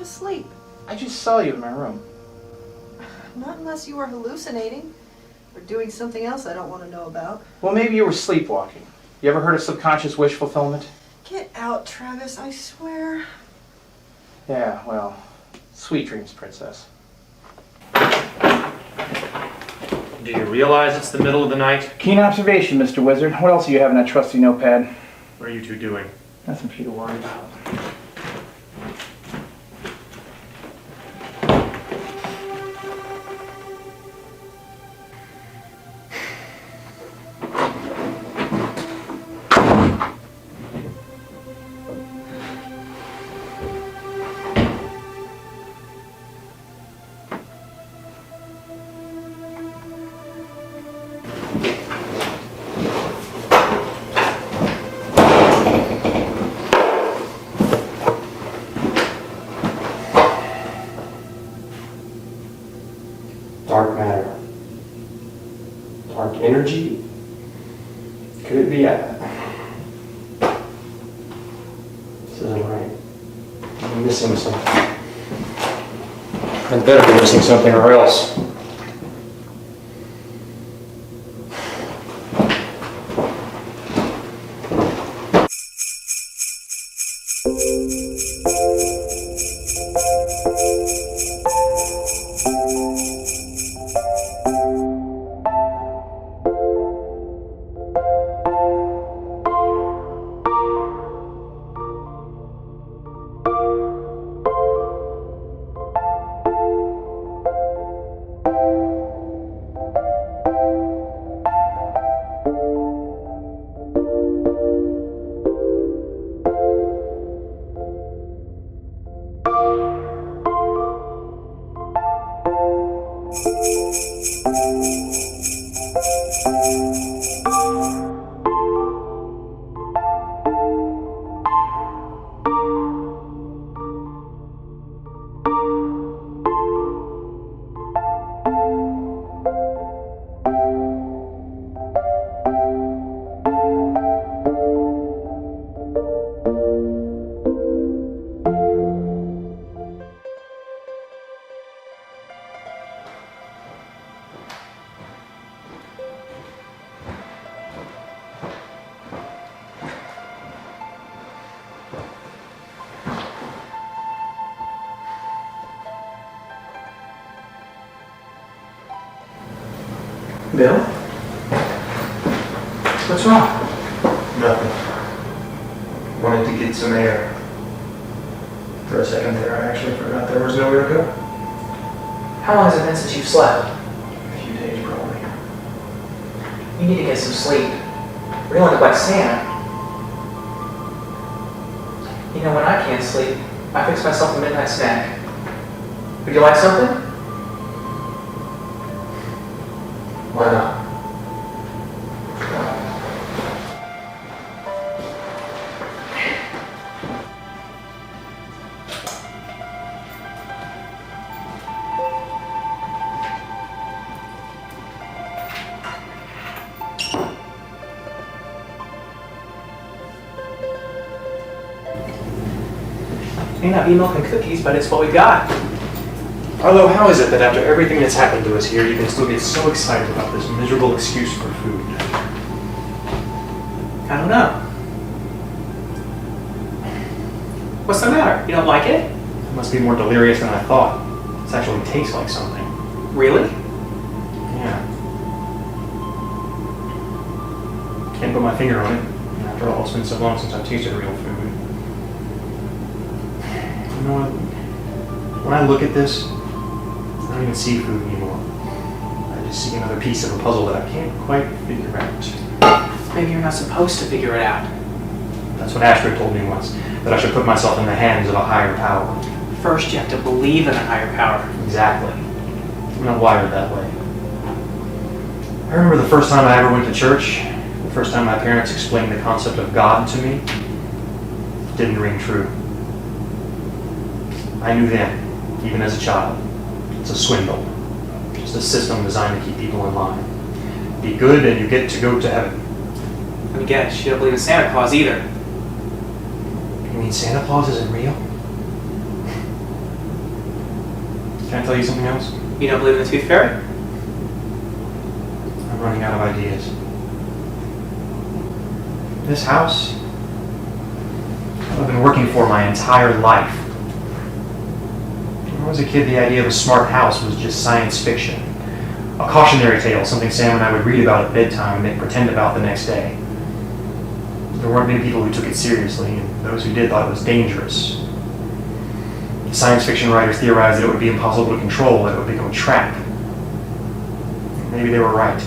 to sleep. I just saw you in my room. Not unless you were hallucinating or doing something else I don't want to know about. Well, maybe you were sleepwalking. You ever heard of subconscious wish fulfillment? Get out, Travis, I swear. Yeah, well, sweet dreams, princess. Do you realize it's the middle of the night? Keen observation, Mr. Wizard. What else do you have in that trusty notepad? What are you two doing? Nothing for you to worry about. Dark matter. Dark energy? Could it be that? This isn't right. I'm missing something. I better be missing something or else. Bill? What's wrong? Nothing. Wanted to get some air. For a second there, I actually forgot there was nowhere to go. How long has it been since you've slept? A few days, probably. You need to get some sleep. Or you'll end up like Santa. You know, when I can't sleep, I fix myself a midnight snack. Would you like something? Why not? May not be milk and cookies, but it's what we got. Arlo, how is it that after everything that's happened to us here, you can still get so excited about this miserable excuse for food? I don't know. What's the matter? You don't like it? It must be more delirious than I thought. This actually tastes like something. Really? Yeah. Can't put my finger on it. And after all, it's been so long since I've tasted real food. You know what? When I look at this, I don't even see food anymore. I just see another piece of a puzzle that I can't quite figure out. Maybe you're not supposed to figure it out. That's what Astrid told me once, that I should put myself in the hands of a higher power. First, you have to believe in a higher power. Exactly. I'm not wired that way. I remember the first time I ever went to church, the first time my parents explained the concept of God to me. It didn't ring true. I knew then, even as a child, it's a swindle. Just a system designed to keep people in line. Be good and you get to go to heaven. Let me guess, you don't believe in Santa Claus either. You mean Santa Claus isn't real? Can I tell you something else? You don't believe in the tooth fairy? I'm running out of ideas. This house, I've been working for my entire life. When I was a kid, the idea of a smart house was just science fiction. A cautionary tale, something Sam and I would read about at bedtime and then pretend about the next day. There weren't many people who took it seriously, and those who did thought it was dangerous. The science fiction writers theorized that it would be impossible to control, that it would become a trap. Maybe they were right.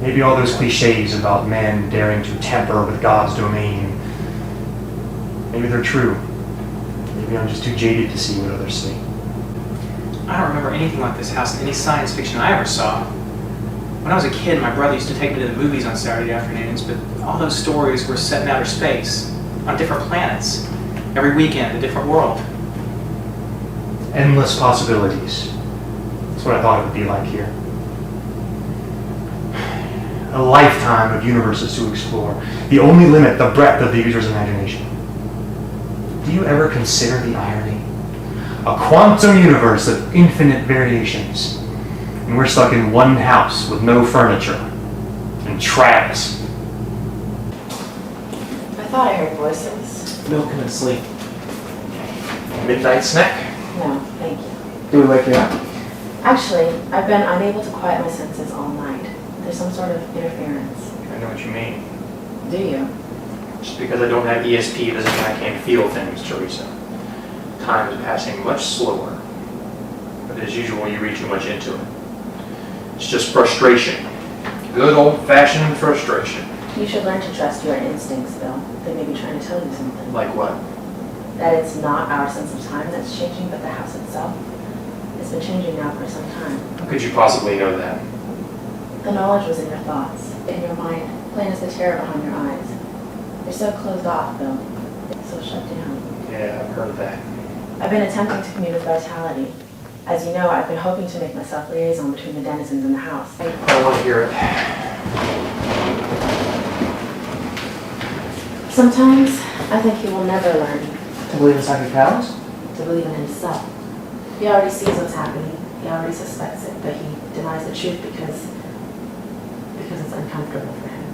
Maybe all those cliches about men daring to tamper with God's domain, maybe they're true. Maybe I'm just too jaded to see what others see. I don't remember anything like this house in any science fiction I ever saw. When I was a kid, my brother used to take me to the movies on Saturday afternoons, but all those stories were set in outer space, on different planets. Every weekend, a different world. Endless possibilities. That's what I thought it would be like here. A lifetime of universes to explore. The only limit, the breadth of the user's imagination. Do you ever consider the irony? A quantum universe of infinite variations. And we're stuck in one house with no furniture. And Travis. I thought I heard voices. Milk and sleep. Midnight snack? No, thank you. Do we wake you up? Actually, I've been unable to quiet my senses all night. There's some sort of interference. I know what you mean. Do you? Just because I don't have ESP doesn't mean I can't feel things, Theresa. Time is passing much slower. But as usual, you read too much into it. It's just frustration. Good old-fashioned frustration. You should learn to trust your instincts, Bill. They may be trying to tell you something. Like what? That it's not our sense of time that's changing, but the house itself. It's been changing now for some time. How could you possibly know that? The knowledge was in your thoughts, in your mind, plain as the terror behind your eyes. You're so closed off, Bill. So shut down. Yeah, I've heard that. I've been attempting to commute with Vitality. As you know, I've been hoping to make myself liaison between the denizens and the house. I don't want to hear it. Sometimes, I think he will never learn To believe in psychic powers? to believe in himself. He already sees what's happening. He already suspects it, but he denies the truth because it's uncomfortable for him.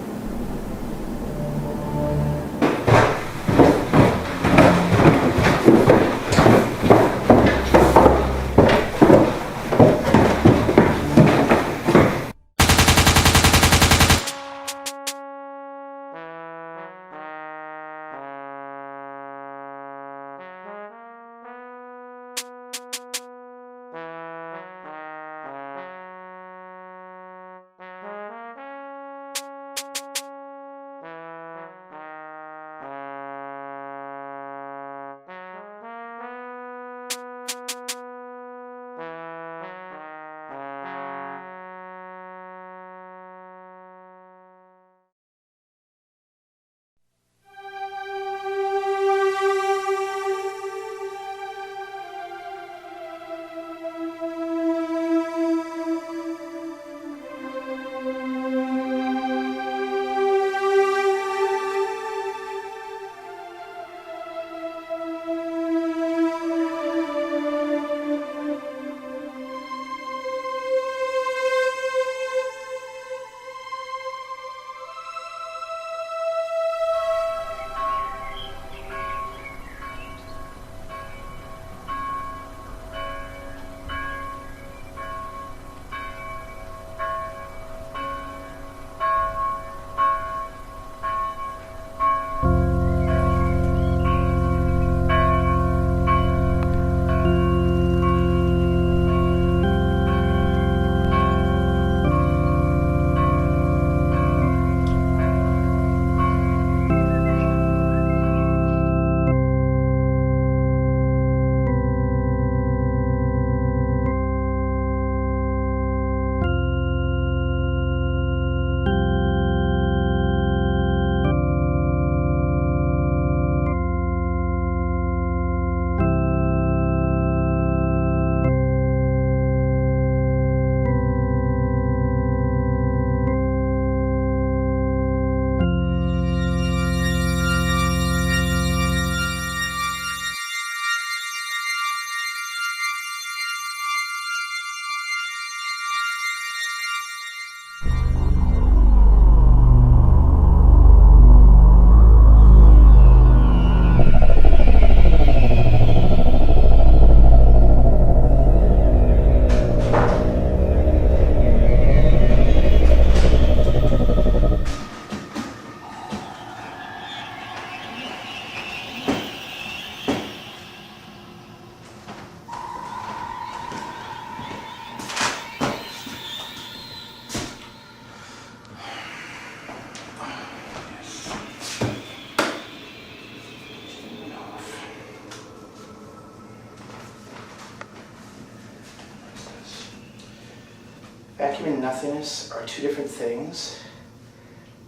Vacuum and nothingness are two different things.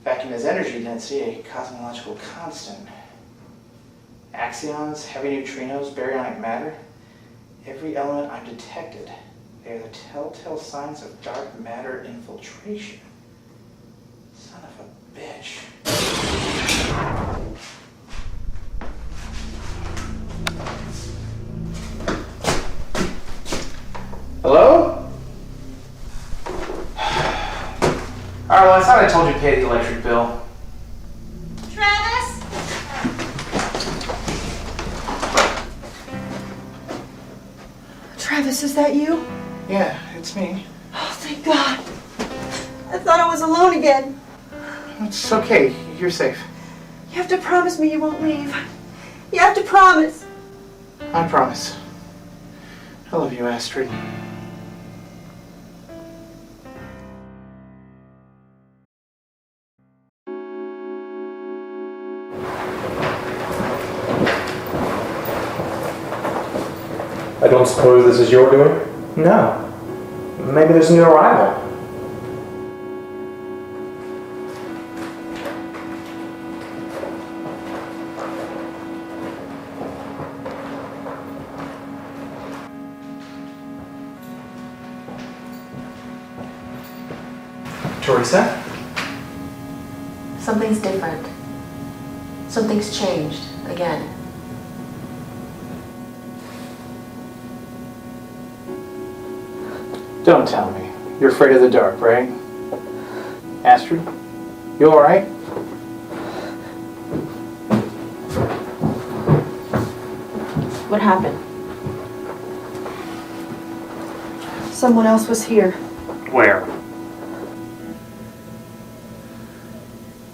Vacuum is energy density, a cosmological constant. Axions, heavy neutrinos, baryonic matter. Every element I've detected, they are the telltale signs of dark matter infiltration. Son of a bitch. Hello? Arlo, I thought I told you to pay the electric bill. Travis? Travis, is that you? Yeah, it's me. Oh, thank God. I thought I was alone again. It's okay. You're safe. You have to promise me you won't leave. You have to promise. I promise. I love you, Astrid. I don't suppose this is your doing? No. Maybe there's a new arrival. Theresa? Something's different. Something's changed again. Don't tell me. You're afraid of the dark, right? Astrid? You alright? What happened? Someone else was here. Where?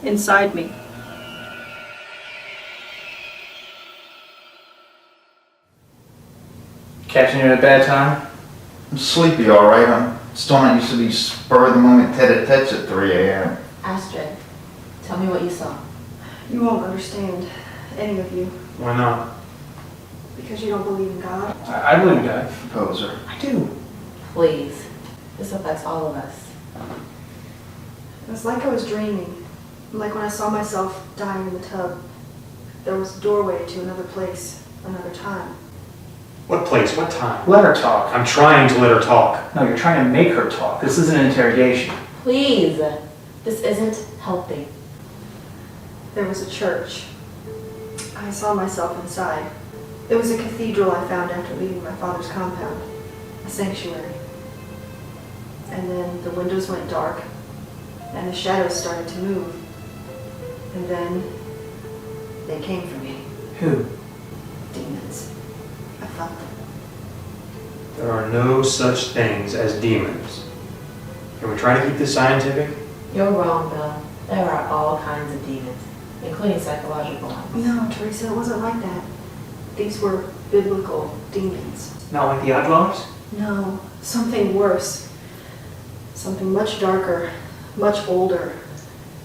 Inside me. Catching you at a bad time? I'm sleepy, all right. I'm still not used to these spur-of-the-moment tete-a-tetes at 3 a.m. Astrid, tell me what you saw. You won't understand, any of you, Why not? because you don't believe in God. I believe in God. Poser. I do. Please. This affects all of us. It was like I was dreaming. Like when I saw myself dying in the tub. There was a doorway to another place, another time. What place? What time? Let her talk. I'm trying to let her talk. No, you're trying to make her talk. This isn't an interrogation. Please. This isn't helping. There was a church. I saw myself inside. It was a cathedral I found after leaving my father's compound. A sanctuary. And then the windows went dark, and the shadows started to move. And then they came for me. Who? Demons. I felt them. There are no such things as demons. Can we try to keep this scientific? You're wrong, Bill. There are all kinds of demons, including psychological ones. No, Theresa, it wasn't like that. These were biblical demons. Not like the Outlaws? No, something worse. Something much darker, much older,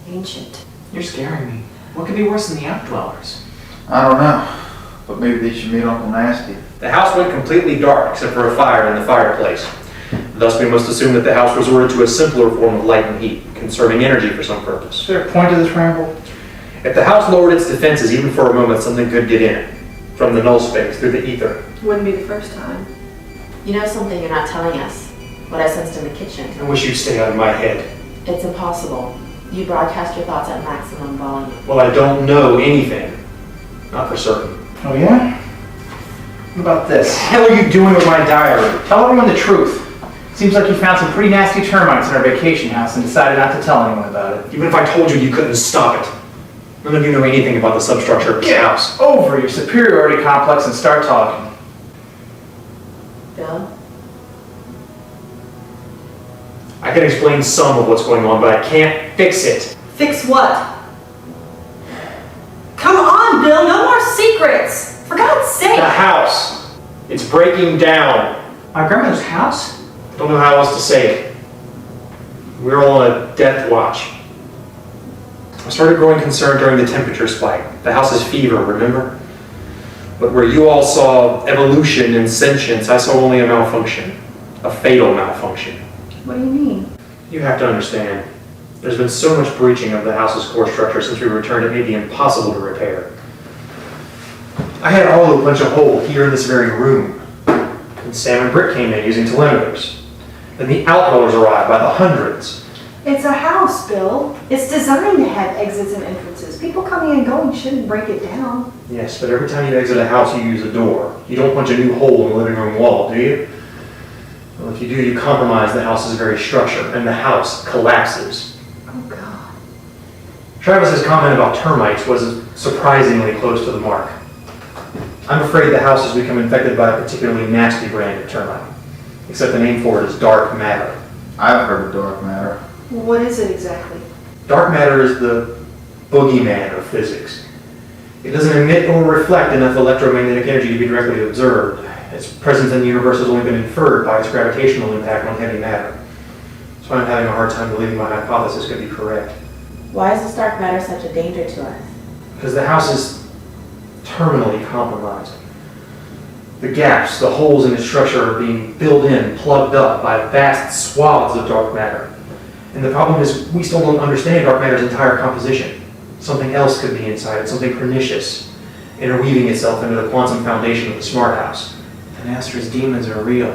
ancient. You're scaring me. What could be worse than the outdwellers? I don't know, but maybe they should meet Uncle Nasty. The house went completely dark except for a fire in the fireplace. Thus, we must assume that the house resorted to a simpler form of light and heat, conserving energy for some purpose. Is there a point to this ramble? If the house lowered its defenses even for a moment, something could get in. From the null space, through the ether. Wouldn't be the first time. You know something you're not telling us. What I sensed in the kitchen. I wish you'd stay out of my head. It's impossible. You broadcast your thoughts at maximum volume. Well, I don't know anything. Not for certain. Oh yeah? What about this? What the hell are you doing with my diary? Tell everyone the truth. Seems like you found some pretty nasty termites in our vacation house and decided not to tell anyone about it. Even if I told you, you couldn't stop it. None of you know anything about the substructure of this house. Over your superiority complex and start talking. Bill? I can explain some of what's going on, but I can't fix it. Fix what? Come on, Bill, no more secrets! For God's sake! The house. It's breaking down. My grandmother's house? I don't know how else to say it. We're all on a death watch. I started growing concerned during the temperature spike. The house's fever, remember? But where you all saw evolution and sentience, I saw only a malfunction. A fatal malfunction. What do you mean? You have to understand, there's been so much breaching of the house's core structure since we returned it may be impossible to repair. I had Arlo punch a hole here in this very room. And Sam and Britt came in using telemeters. Then the outgoers arrived by the hundreds. It's a house, Bill. It's designed to have exits and entrances. People coming and going shouldn't break it down. Yes, but every time you exit a house, you use a door. You don't punch a new hole in the living room wall, do you? Well, if you do, you compromise the house's very structure, and the house collapses. Oh, God. Travis's comment about termites was surprisingly close to the mark. I'm afraid the house has become infected by a particularly nasty brand of termite, except the name for it is dark matter. I've heard of dark matter. What is it exactly? Dark matter is the boogeyman of physics. It doesn't emit or reflect enough electromagnetic energy to be directly observed. Its presence in the universe has only been inferred by its gravitational impact on heavy matter. So I'm having a hard time believing my hypothesis could be correct. Why is this dark matter such a danger to us? Because the house is terminally compromised. The gaps, the holes in its structure are being filled in, plugged up by vast swaths of dark matter. And the problem is we still don't understand dark matter's entire composition. Something else could be inside it, something pernicious, interweaving itself into the quantum foundation of the smart house. And Astrid's demons are real.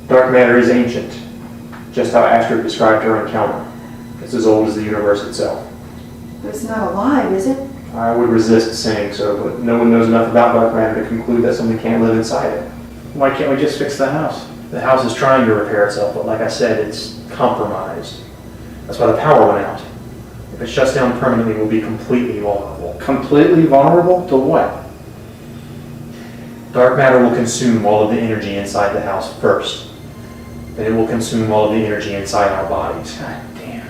Dark matter is ancient, just how Astrid described her encounter. It's as old as the universe itself. But it's not alive, is it? I would resist saying so, but no one knows enough about dark matter to conclude that something can't live inside it. Why can't we just fix the house? The house is trying to repair itself, but like I said, it's compromised. That's why the power went out. If it shuts down permanently, we'll be completely vulnerable. Completely vulnerable to what? Dark matter will consume all of the energy inside the house first. Then it will consume all of the energy inside our bodies. God damn.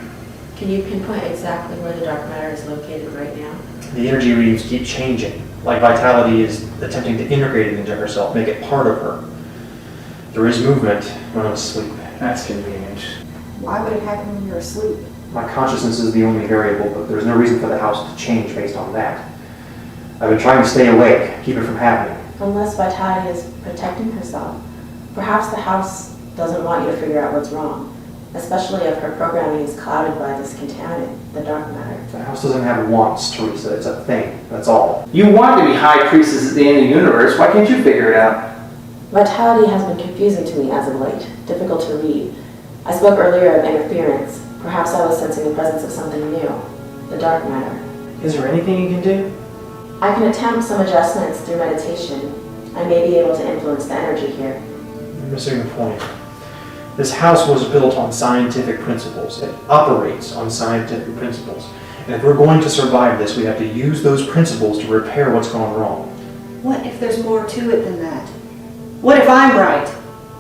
Can you pinpoint exactly where the dark matter is located right now? The energy readings keep changing, like Vitality is attempting to integrate it into herself, make it part of her. There is movement when I'm asleep. That's convenient. Why would it happen when you're asleep? My consciousness is the only variable, but there's no reason for the house to change based on that. I've been trying to stay awake, keep it from happening. Unless Vitality is protecting herself, perhaps the house doesn't want you to figure out what's wrong, especially if her programming is clouded by this contaminant, the dark matter. The house doesn't have wants, Theresa. It's a thing. That's all. You want to be high priestess at the end of the universe. Why can't you figure it out? Vitality has been confusing to me as of late, difficult to read. I spoke earlier of interference. Perhaps I was sensing the presence of something new, the dark matter. Is there anything you can do? I can attempt some adjustments through meditation. I may be able to influence the energy here. You're missing the point. This house was built on scientific principles. It operates on scientific principles. And if we're going to survive this, we have to use those principles to repair what's gone wrong. What if there's more to it than that? What if I'm right?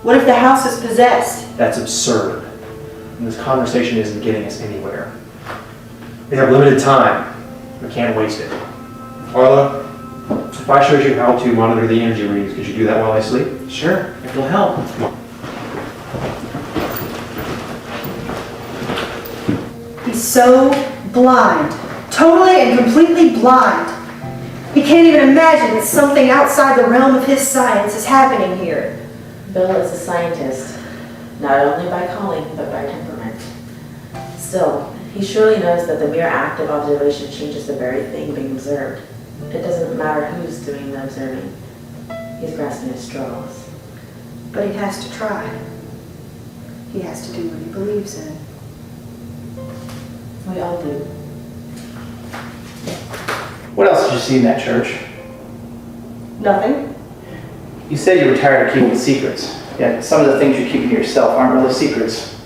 What if the house is possessed? That's absurd. And this conversation isn't getting us anywhere. We have limited time. We can't waste it. Arlo, if I showed you how to monitor the energy readings, could you do that while I sleep? Sure, if it'll help. Come on. He's so blind. Totally and completely blind. He can't even imagine that something outside the realm of his science is happening here. Bill is a scientist, not only by calling, but by temperament. Still, he surely knows that the mere act of observation changes the very thing being observed. It doesn't matter who's doing the observing. He's grasping at straws. But he has to try. He has to do what he believes in. We all do. What else did you see in that church? Nothing? You said you were tired of keeping secrets. Yet some of the things you keep to yourself aren't really secrets.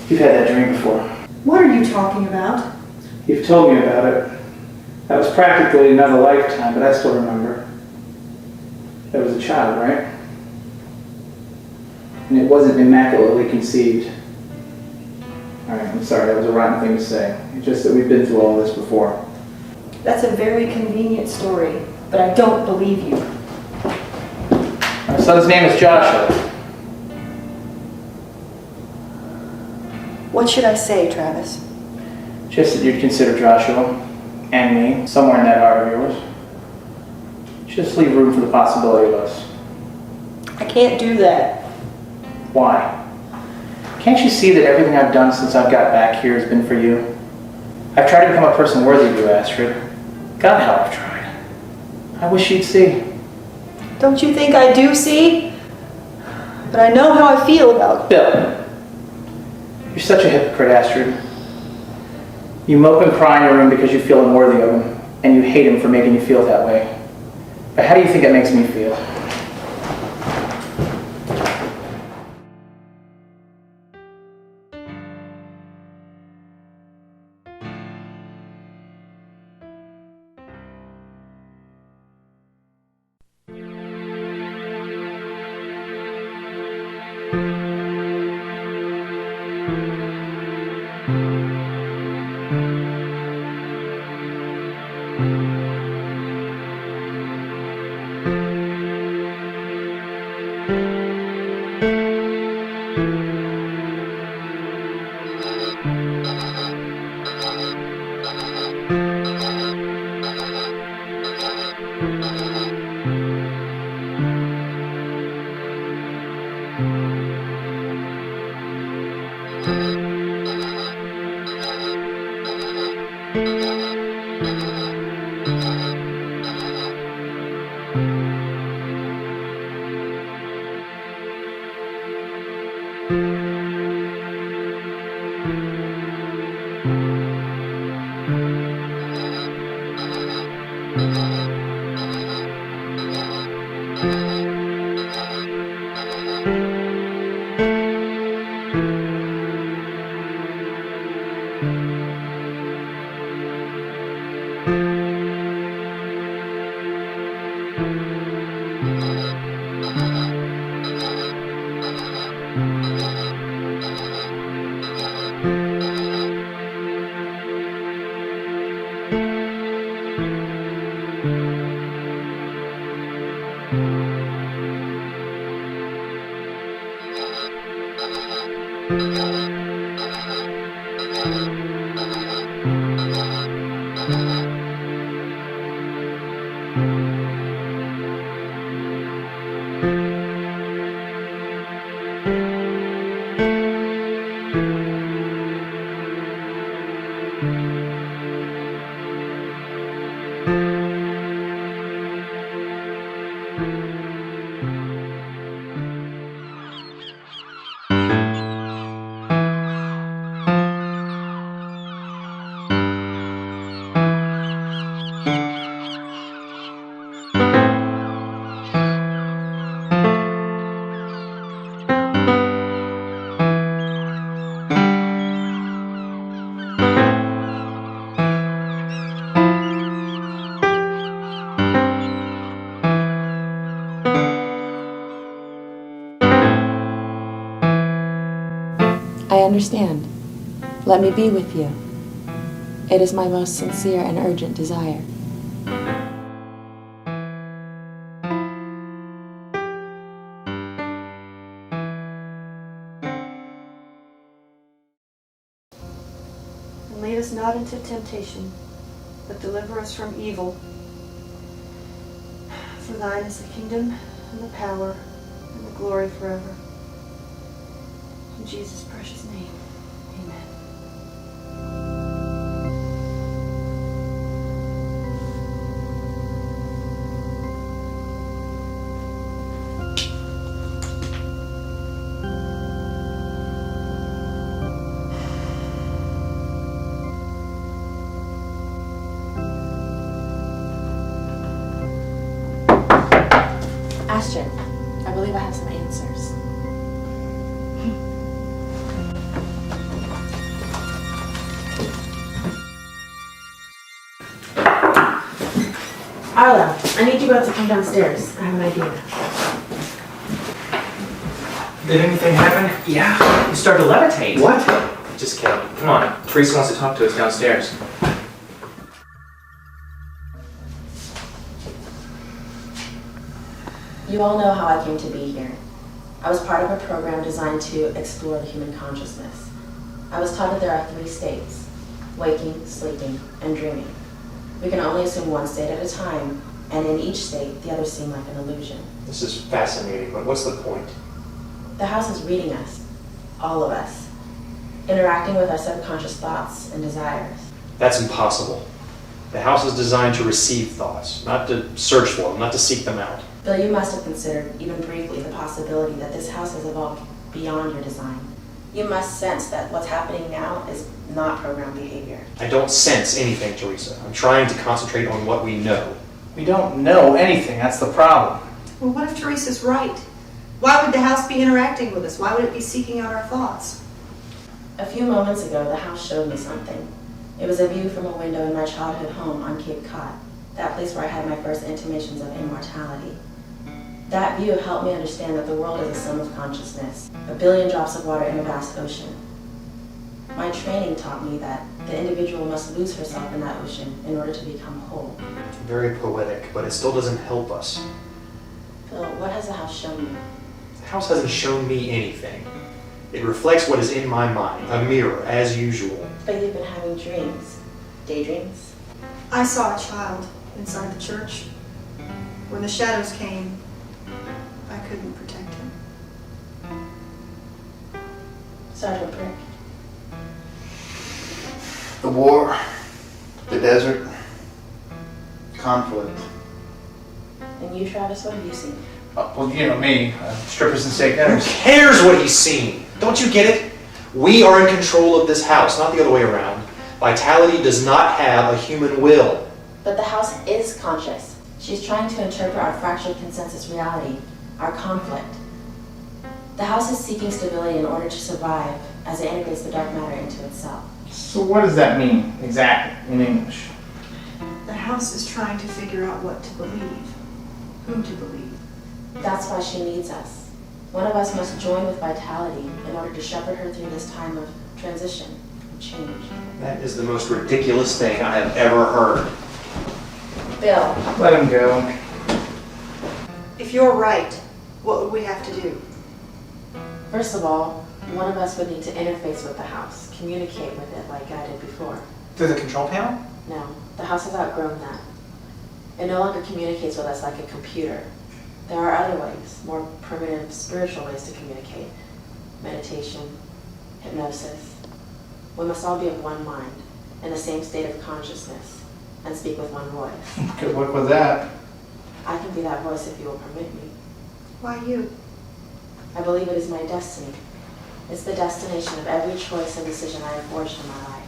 You've had that dream before. What are you talking about? You've told me about it. That was practically another lifetime, but I still remember. That was a child, right? And it wasn't immaculately conceived. Alright, I'm sorry, that was a rotten thing to say. It's just that we've been through all this before. That's a very convenient story, but I don't believe you. Our son's name is Joshua. What should I say, Travis? Just that you'd consider Joshua and me somewhere in that heart of yours. Just leave room for the possibility of us. I can't do that. Why? Can't you see that everything I've done since I've got back here has been for you? I've tried to become a person worthy of you, Astrid. God how I've tried. I wish you'd see. Don't you think I do see? But I know how I feel about Bill, you're such a hypocrite, Astrid. You mope and cry in your room because you feel unworthy of him, and you hate him for making you feel that way. But how do you think it makes me feel? I understand. Let me be with you. It is my most sincere and urgent desire. And lead us not into temptation, but deliver us from evil. For thine is the kingdom, and the power, and the glory forever. In Jesus' precious name, amen. Astrid, I believe I have some answers. Arlo, I need you both to come downstairs. I have an idea. Did anything happen? Yeah, you started to levitate. What? Just kidding. Come on, Theresa wants to talk to us downstairs. You all know how I came to be here. I was part of a program designed to explore the human consciousness. I was taught that there are 3 states: waking, sleeping, and dreaming. We can only assume one state at a time, and in each state, the others seem like an illusion. This is fascinating, but what's the point? The house is reading us. all of us, interacting with our subconscious thoughts and desires. That's impossible. The house is designed to receive thoughts, not to search for them, not to seek them out. Bill, you must have considered, even briefly, the possibility that this house has evolved beyond your design. You must sense that what's happening now is not programmed behavior. I don't sense anything, Theresa. I'm trying to concentrate on what we know. We don't know anything, that's the problem. Well, what if Theresa's right? Why would the house be interacting with us? Why would it be seeking out our thoughts? A few moments ago, the house showed me something. It was a view from a window in my childhood home on Cape Cod, that place where I had my first intimations of immortality. That view helped me understand that the world is a sum of consciousness, a billion drops of water in a vast ocean. My training taught me that the individual must lose herself in that ocean in order to become whole. Very poetic, but it still doesn't help us. Phil, what has the house shown you? The house hasn't shown me anything. It reflects what is in my mind, a mirror, as usual. But you've been having dreams. Daydreams? I saw a child inside the church. When the shadows came, I couldn't protect him. Sergeant Prick. The war, the desert, conflict. And you, Travis, what have you seen? Well, you know me, strippers and steak dinners. Who cares what he's seen? Don't you get it? We are in control of this house, not the other way around. Vitality does not have a human will. But the house is conscious. She's trying to interpret our fractured consensus reality, our conflict. The house is seeking stability in order to survive as it integrates the dark matter into itself. So what does that mean, exactly, in English? The house is trying to figure out what to believe, whom to believe. That's why she needs us. One of us must join with Vitality in order to shepherd her through this time of transition, of change. That is the most ridiculous thing I have ever heard. Bill, Let him go. If you're right, what would we have to do? first of all, one of us would need to interface with the house, communicate with it like I did before. Through the control panel? No, the house has outgrown that. It no longer communicates with us like a computer. There are other ways, more primitive, spiritual ways to communicate. Meditation, hypnosis. We must all be of one mind, in the same state of consciousness, and speak with one voice. Good luck with that. I can be that voice if you will permit me. Why you? I believe it is my destiny. It's the destination of every choice and decision I have forged in my life.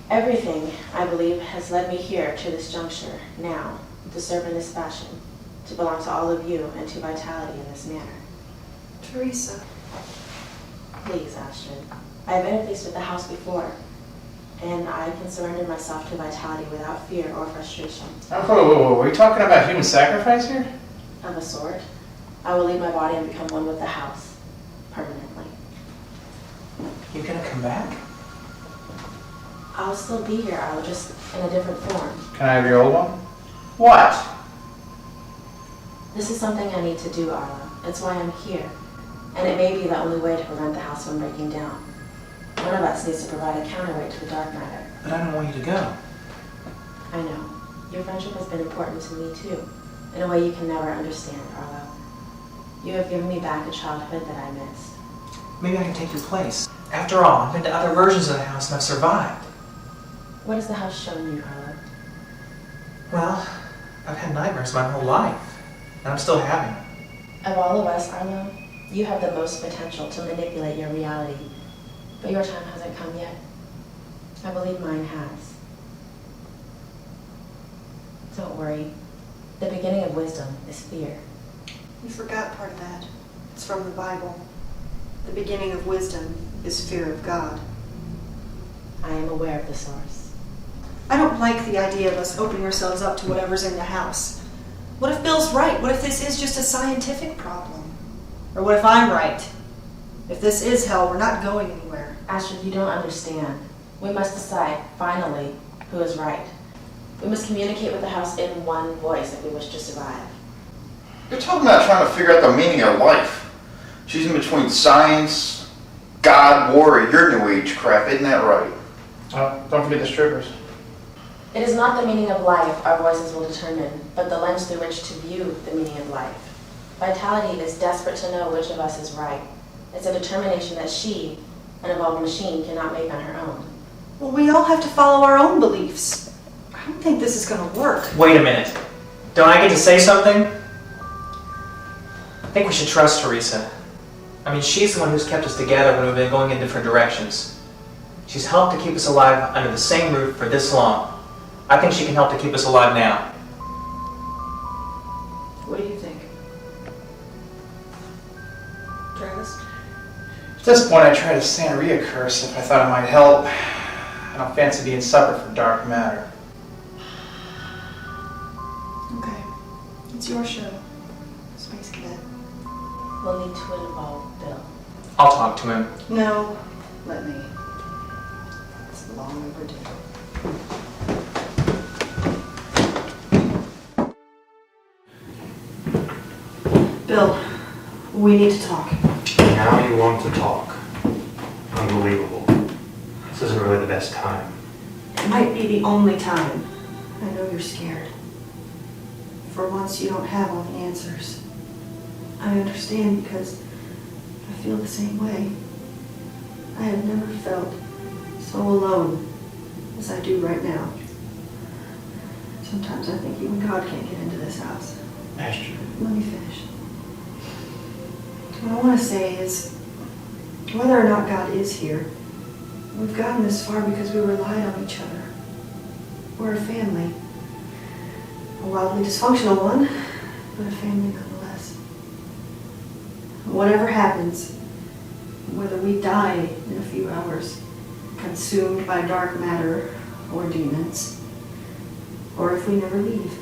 Everything, I believe, has led me here to this juncture, now, to serve in this fashion, to belong to all of you and to Vitality in this manner. Theresa. Please, Astrid. I have interfaced with the house before, and I can surrender myself to Vitality without fear or frustration. Oh, whoa. Are we talking about human sacrifice here? Of a sort, I will leave my body and become one with the house, permanently. You gonna come back? I'll still be here, Arlo, just in a different form. Can I have your old one? What? This is something I need to do, Arlo. It's why I'm here. And it may be the only way to prevent the house from breaking down. One of us needs to provide a counterweight to the dark matter. But I don't want you to go. I know. Your friendship has been important to me, too. In a way you can never understand, Arlo. You have given me back a childhood that I missed. Maybe I can take your place. After all, I've been to other versions of the house and I've survived. What has the house shown you, Arlo? Well, I've had nightmares my whole life, and I'm still having them. Of all of us, Arlo, you have the most potential to manipulate your reality. But your time hasn't come yet. I believe mine has. Don't worry. The beginning of wisdom is fear. You forgot part of that. It's from the Bible. The beginning of wisdom is fear of God. I am aware of the source. I don't like the idea of us opening ourselves up to whatever's in the house. What if Bill's right? What if this is just a scientific problem? Or what if I'm right? If this is hell, we're not going anywhere. Astrid, you don't understand. We must decide, finally, who is right. We must communicate with the house in one voice if we wish to survive. You're talking about trying to figure out the meaning of life. She's in between science, God, war, or your new age crap, isn't that right? Oh, don't forget the strippers. It is not the meaning of life our voices will determine, but the lens through which to view the meaning of life. Vitality is desperate to know which of us is right. It's a determination that she, an evolved machine, cannot make on her own. Well, we all have to follow our own beliefs. I don't think this is gonna work. Wait a minute. Don't I get to say something? I think we should trust Theresa. I mean, she's the one who's kept us together when we've been going in different directions. She's helped to keep us alive under the same roof for this long. I think she can help to keep us alive now. What do you think? Travis? At this point, I tried a Santeria curse if I thought it might help. I don't fancy being supper for dark matter. Okay. It's your show, Space Cadet. We'll need to involve Bill. I'll talk to him. No, let me. It's long overdue. Bill, we need to talk. Now you want to talk. Unbelievable. This isn't really the best time. It might be the only time. I know you're scared. For once, you don't have all the answers. I understand because I feel the same way. I have never felt so alone as I do right now. Sometimes I think even God can't get into this house. Astrid. Let me finish. What I want to say is, whether or not God is here, we've gotten this far because we relied on each other. We're a family. A wildly dysfunctional one, but a family nonetheless. Whatever happens, whether we die in a few hours, consumed by dark matter or demons, or if we never leave,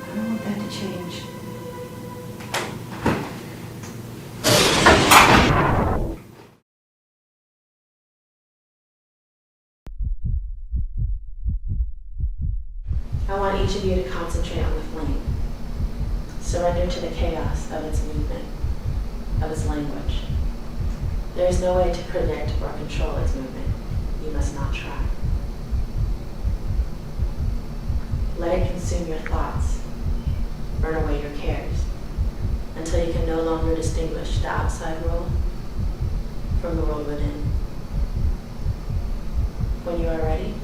I don't want that to change. I want each of you to concentrate on the flame. Surrender to the chaos of its movement, of its language. There is no way to predict or control its movement. You must not try. Let it consume your thoughts, burn away your cares, until you can no longer distinguish the outside world from the world within. When you are ready,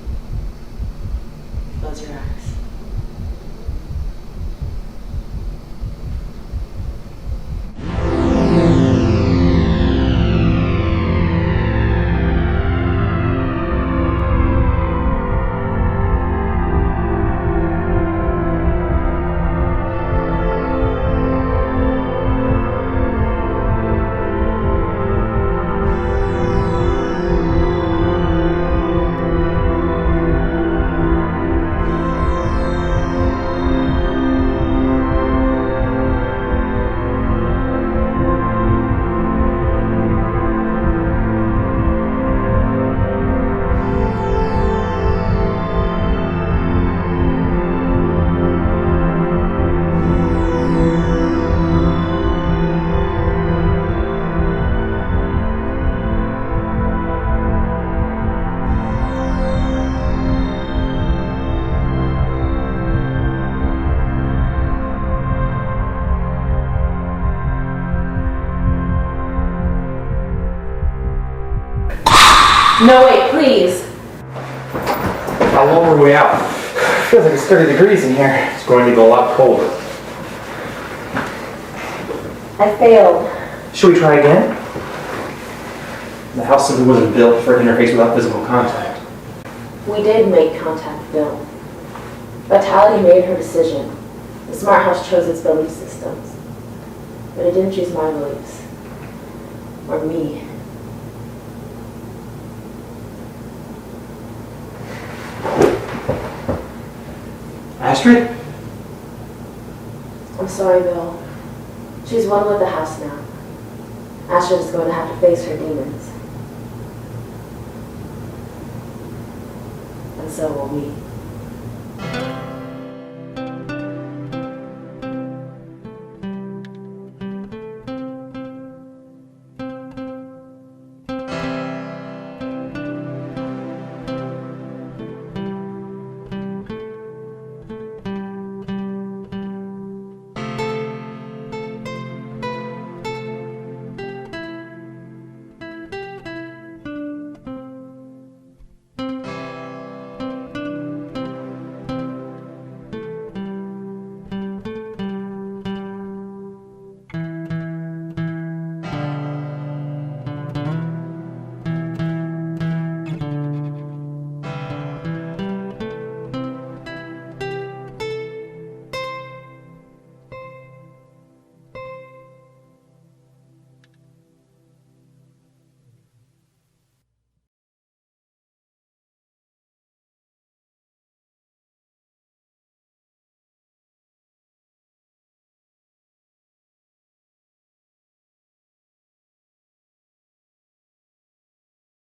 close your eyes. No, wait, please. How long are we out? Feels like it's 30 degrees in here. It's going to get a lot colder. I failed. Should we try again? The house simply wasn't built for interface without physical contact. We did make contact, Bill. Vitality made her decision. The smart house chose its belief systems. But it didn't choose my beliefs. Or me. Astrid? I'm sorry, Bill. She's one with the house now. Astrid is going to have to face her demons. And so will we.